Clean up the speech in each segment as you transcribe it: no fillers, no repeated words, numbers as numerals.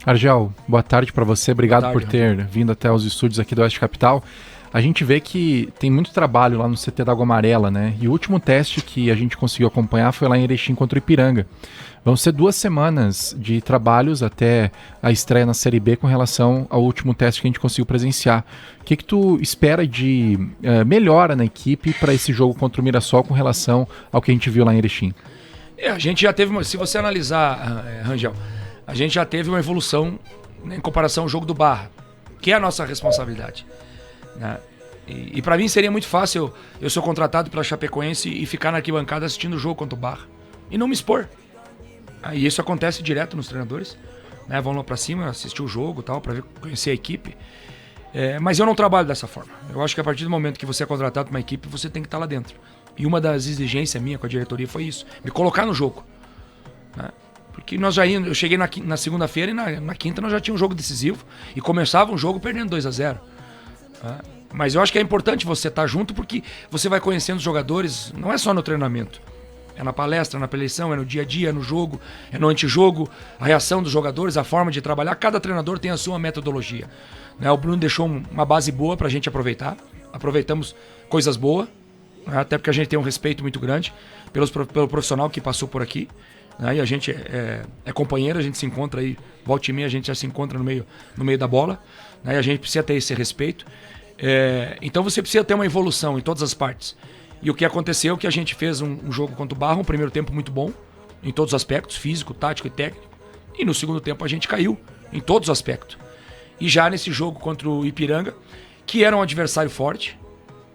Argel, boa tarde para você. Obrigado Boa tarde, por ter vindo até os estúdios aqui do Oeste Capital. A gente vê que tem muito trabalho lá no CT da Água Amarela, né? E o último teste que a gente conseguiu acompanhar foi lá em Erechim contra o Ipiranga. Vão ser 2 semanas de trabalhos até a estreia na Série B com relação ao último teste que a gente conseguiu presenciar. O que tu espera de melhora na equipe para esse jogo contra o Mirassol com relação ao que a gente viu lá em Erechim? A gente já teve, se você analisar, Rangel, a gente já teve uma evolução, né, em comparação ao jogo do Barra, que é a nossa responsabilidade, né? E para mim seria muito fácil eu ser contratado pela Chapecoense e ficar na arquibancada assistindo o jogo contra o Barra e não me expor. E isso acontece direto nos treinadores, né? Vão lá para cima, assistir o jogo, tal, para conhecer a equipe. Mas eu não trabalho dessa forma. Eu acho que a partir do momento que você é contratado para uma equipe, você tem que estar lá dentro. E uma das exigências minha com a diretoria foi isso, me colocar no jogo, né? Porque eu cheguei na segunda-feira e na quinta nós já tínhamos um jogo decisivo e começava um jogo perdendo 2-0. Né? Mas eu acho que é importante você estar junto porque você vai conhecendo os jogadores, não é só no treinamento. É na palestra, na preleção, é no dia a dia, é no jogo, é no antijogo, a reação dos jogadores, a forma de trabalhar. Cada treinador tem a sua metodologia, né? O Bruno deixou uma base boa pra gente aproveitar. Aproveitamos coisas boas, né? Até porque a gente tem um respeito muito grande pelo profissional que passou por aqui, né? E a gente é companheiro, a gente se encontra aí, volta e meia a gente já se encontra no meio da bola, né? E a gente precisa ter esse respeito. Então você precisa ter uma evolução em todas as partes. E o que aconteceu é que a gente fez um jogo contra o Barra, um primeiro tempo muito bom, em todos os aspectos, físico, tático e técnico. E no segundo tempo a gente caiu, em todos os aspectos. E já nesse jogo contra o Ipiranga, que era um adversário forte,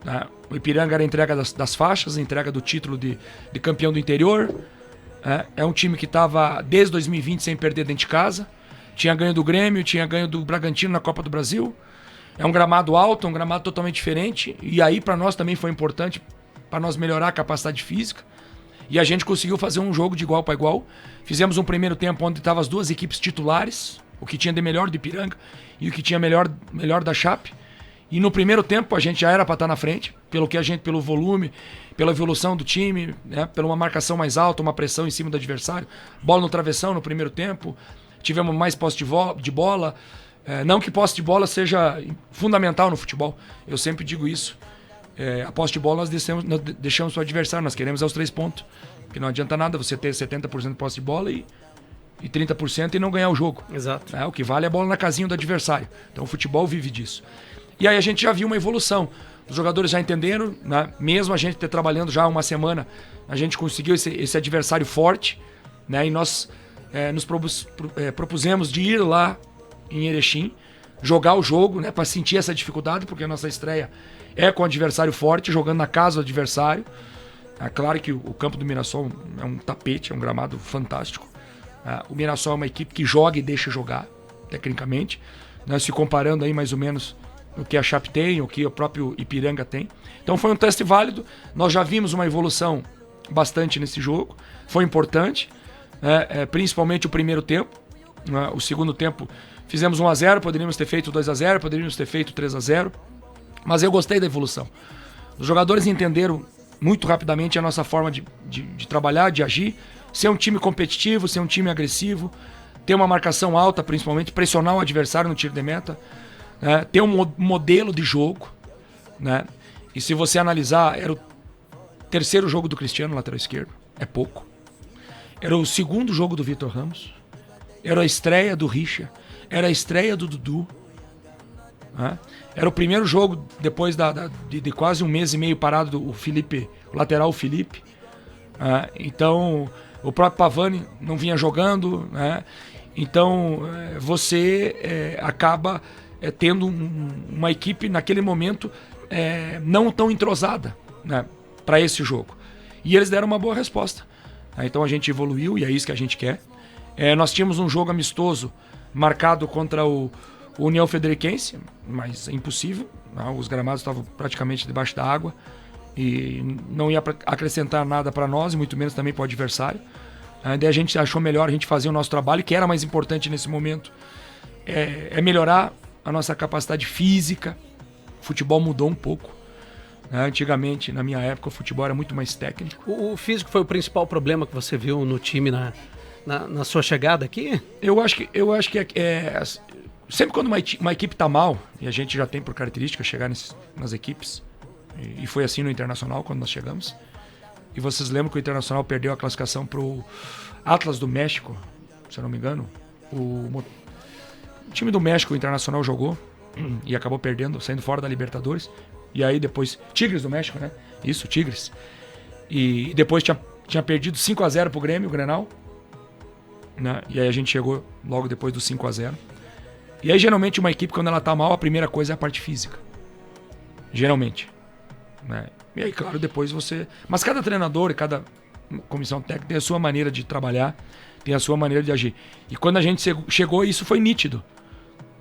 né? O Ipiranga era a entrega das faixas, a entrega do título de campeão do interior. É um time que estava desde 2020 sem perder dentro de casa. Tinha ganho do Grêmio, tinha ganho do Bragantino na Copa do Brasil. É um gramado alto, um gramado totalmente diferente. E aí para nós também foi importante, para nós melhorar a capacidade física. E a gente conseguiu fazer um jogo de igual para igual. Fizemos um primeiro tempo onde estavam as duas equipes titulares, o que tinha de melhor do Ipiranga e o que tinha melhor da Chape. E no primeiro tempo a gente já era para estar na frente, pelo volume, pela evolução do time, né? Pela uma marcação mais alta, uma pressão em cima do adversário. Bola no travessão no primeiro tempo. Tivemos mais posse de bola. Não que posse de bola seja fundamental no futebol. Eu sempre digo isso. A posse de bola nós deixamos para o adversário, nós queremos os 3 pontos. Porque não adianta nada você ter 70% de posse de bola e 30% e não ganhar o jogo. Exato. O que vale é a bola na casinha do adversário. Então o futebol vive disso. E aí a gente já viu uma evolução. Os jogadores já entenderam, né? Mesmo a gente ter trabalhando já uma semana, a gente conseguiu esse adversário forte, né? E nós nos propusemos de ir lá em Erechim, jogar o jogo, né? Para sentir essa dificuldade, porque a nossa estreia é com o adversário forte, jogando na casa do adversário. É claro que o campo do Mirassol é um tapete, é um gramado fantástico. O Mirassol é uma equipe que joga e deixa jogar, tecnicamente, né? Se comparando aí mais ou menos o que a Chape tem, o que o próprio Ipiranga tem. Então foi um teste válido, nós já vimos uma evolução bastante nesse jogo, foi importante, principalmente o primeiro tempo. O segundo tempo fizemos 1-0, poderíamos ter feito 2-0, poderíamos ter feito 3-0, mas eu gostei da evolução. Os jogadores entenderam muito rapidamente a nossa forma de trabalhar, de agir, ser um time competitivo, ser um time agressivo, ter uma marcação alta, principalmente, pressionar o adversário no tiro de meta, né? Ter um modelo de jogo, né? E se você analisar, era o terceiro jogo do Cristiano, lateral esquerdo, é pouco. Era o segundo jogo do Vitor Ramos, era a estreia do Richa, era a estreia do Dudu, né? Era o primeiro jogo depois de quase um mês e meio parado do Felipe, o lateral Felipe. Então, o próprio Pavani não vinha jogando, né? Então, você acaba tendo uma equipe naquele momento não tão entrosada, né, para esse jogo. E eles deram uma boa resposta. Então a gente evoluiu e é isso que a gente quer. Nós tínhamos um jogo amistoso marcado contra o União Frederiquense, mas é impossível. Os gramados estavam praticamente debaixo da água e não ia acrescentar nada para nós e muito menos também para o adversário. Daí a gente achou melhor a gente fazer o nosso trabalho, que era mais importante nesse momento, melhorar a nossa capacidade física. O futebol mudou um pouco. Antigamente, na minha época, o futebol era muito mais técnico. O físico foi o principal problema que você viu no time na sua chegada aqui? Eu acho que sempre quando uma equipe está mal, e a gente já tem por característica chegar nas equipes, e foi assim no Internacional quando nós chegamos, e vocês lembram que o Internacional perdeu a classificação para o Atlas do México, se eu não me engano, o time do México, o Internacional jogou e acabou perdendo, saindo fora da Libertadores, e aí depois, Tigres do México, né? Isso, Tigres. E depois tinha perdido 5-0 pro Grêmio, o Grenal, né? E aí a gente chegou logo depois do 5-0. E aí geralmente uma equipe, quando ela tá mal, a primeira coisa é a parte física. Geralmente. Né? E aí, claro, depois você... Mas cada treinador e cada comissão técnica tem a sua maneira de trabalhar, tem a sua maneira de agir. E quando a gente chegou, isso foi nítido.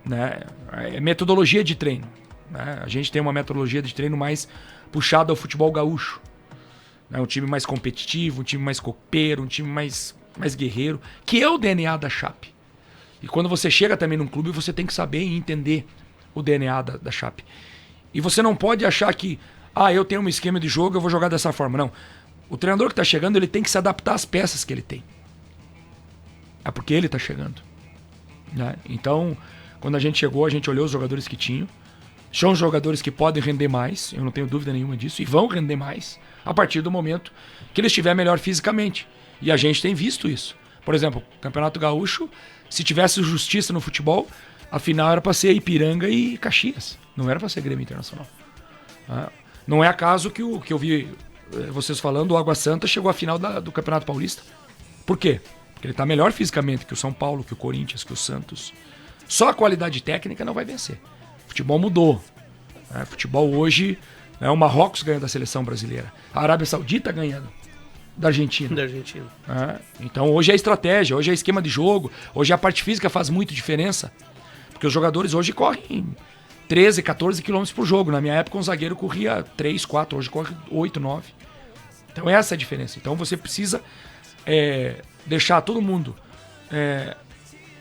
Né? É metodologia de treino. Né? A gente tem uma metodologia de treino mais puxada ao futebol gaúcho. Né? Um time mais competitivo, um time mais copeiro, um time mais guerreiro, que é o DNA da Chape. E quando você chega também num clube, você tem que saber e entender o DNA da Chape. E você não pode achar que, eu tenho um esquema de jogo, eu vou jogar dessa forma. Não. O treinador que está chegando, ele tem que se adaptar às peças que ele tem. É porque ele está chegando. Né? Então, quando a gente chegou, a gente olhou os jogadores que tinham. São jogadores que podem render mais, eu não tenho dúvida nenhuma disso, e vão render mais a partir do momento que ele estiver melhor fisicamente. E a gente tem visto isso. Por exemplo, o Campeonato Gaúcho, se tivesse justiça no futebol, a final era para ser Ipiranga e Caxias. Não era para ser Grêmio Internacional. Não é acaso que eu vi vocês falando, o Água Santa chegou à final do Campeonato Paulista. Por quê? Porque ele está melhor fisicamente que o São Paulo, que o Corinthians, que o Santos. Só a qualidade técnica não vai vencer. O futebol mudou. Futebol hoje, o Marrocos ganha da seleção brasileira. A Arábia Saudita ganhando da Argentina. Então hoje é estratégia, hoje é esquema de jogo, hoje a parte física faz muito diferença. Porque os jogadores hoje correm 13, 14 km por jogo. Na minha época um zagueiro corria 3, 4, hoje corre 8, 9. Então essa é a diferença. Então você precisa deixar todo mundo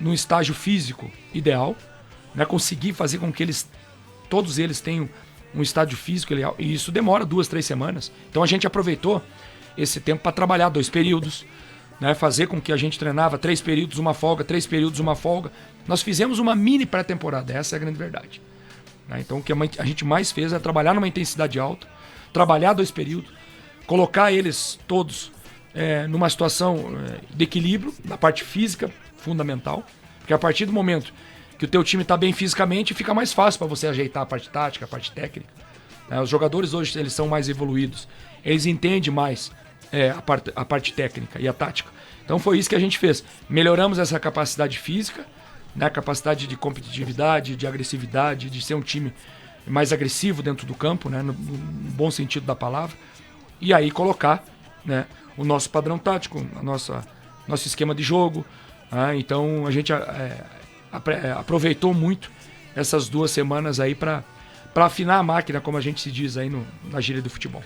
no estágio físico ideal, né? Conseguir fazer com que todos eles tenham um estágio físico ideal. E isso demora 2, 3 semanas. Então a gente aproveitou esse tempo para trabalhar 2 períodos, né? Fazer com que a gente treinava 3 períodos, uma folga, 3 períodos, uma folga. Nós fizemos uma mini pré-temporada, essa é a grande verdade. Né? Então o que a gente mais fez é trabalhar numa intensidade alta, trabalhar 2 períodos, colocar eles todos numa situação de equilíbrio, na parte física, fundamental, porque a partir do momento que o teu time está bem fisicamente, fica mais fácil para você ajeitar a parte tática, a parte técnica. Os jogadores hoje eles são mais evoluídos, eles entendem mais a parte técnica e a tática. Então foi isso que a gente fez. Melhoramos essa capacidade física, né, capacidade de competitividade, de agressividade, de ser um time mais agressivo dentro do campo, né, no bom sentido da palavra. E aí colocar, né, o nosso padrão tático, nosso esquema de jogo. Então a gente aproveitou muito essas 2 semanas aí para afinar a máquina, como a gente se diz aí na gíria do futebol.